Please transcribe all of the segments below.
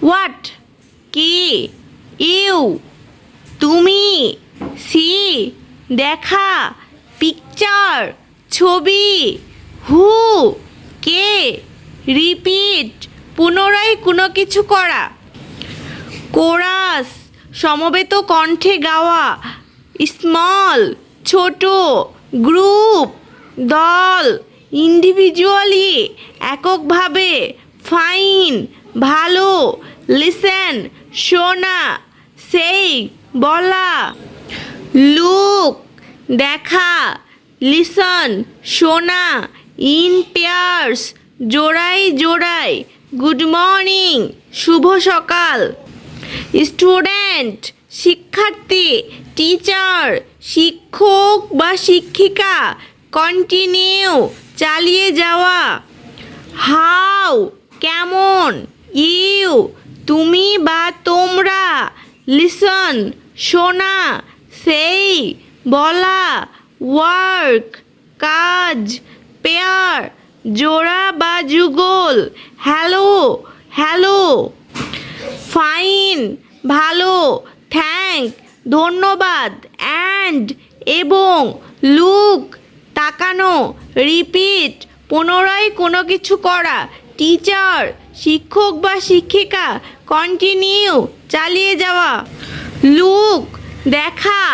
What কি, you তুমি, C দেখা, পিকচার ছবি, হু কে, রিপিট পুনরায় কোনো কিছু করা, কোরাস সমবেত কণ্ঠে গাওয়া, স্মল ছোট, গ্রুপ দল, ইন্ডিভিজুয়ালি এককভাবে, ফাইন ভালো, লিসেন শোনা, সেই বলা, লুক দেখা, লিসন শোনা, ইন পেয়ার্স জোড়ায় জোড়ায়, গুড মর্নিং শুভ সকাল, স্টুডেন্ট শিক্ষার্থী, টিচার শিক্ষক বা শিক্ষিকা, কন্টিনিউ চালিয়ে যাওয়া, হাউ কেমন, ইউ তুমি বা তোমরা, লিসন শোনা, সেই বলা, ওয়ার্ক কাজ, পেয়ার জোড়া বা যুগল, হ্যালো হ্যালো, ফাইন ভালো, থ্যাংক ধন্যবাদ, অ্যান্ড এবং, লুক তাকানো, রিপিট পুনরায় কোনো কিছু করা, টিচার শিক্ষক বা শিক্ষিকা, কন্টিনিউ চালিয়ে যাওয়া, লুক দেখা,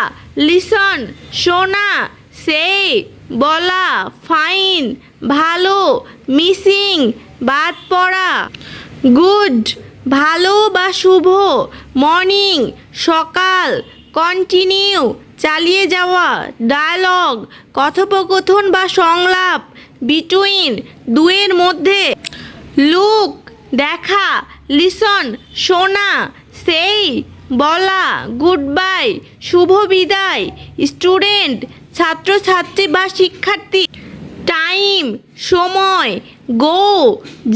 লিসন শোনা, সেই বলা, ফাইন ভালো, মিসিং বাদ পড়া, গুড ভালো বা শুভ, মর্নিং সকাল, কন্টিনিউ চালিয়ে যাওয়া, ডায়ালগ কথোপকথন বা সংলাপ, বিটুইন দুয়ের মধ্যে, লুক দেখা, লিসন শোনা, সেই বলা, গুড বাই শুভ বিদায়, স্টুডেন্ট ছাত্রছাত্রী বা শিক্ষার্থী, টাইম সময়, গো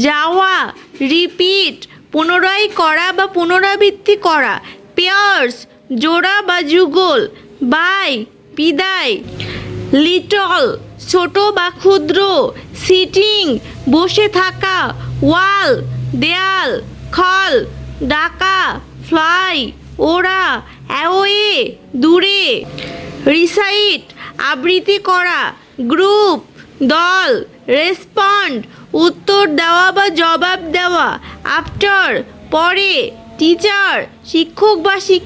যাওয়া, রিপিট পুনরায় করা বা পুনরাবৃত্তি করা, পেয়ার্স জোড়া বা যুগল, বাই বিদায়, লিটল ছোট বা ক্ষুদ্র, সিটিং বসে থাকা, ওয়াল দেয়াল, খল ডাকা, ফ্লাই ওড়া, অ্যাওয়ে দূরে, রিসাইট আবৃত্তি করা, গ্রুপ দল, রেসপন্ড উত্তর দেওয়া বা জবাব দেওয়া, আফটার পরে, টিচার শিক্ষক বা শিক্ষিকা।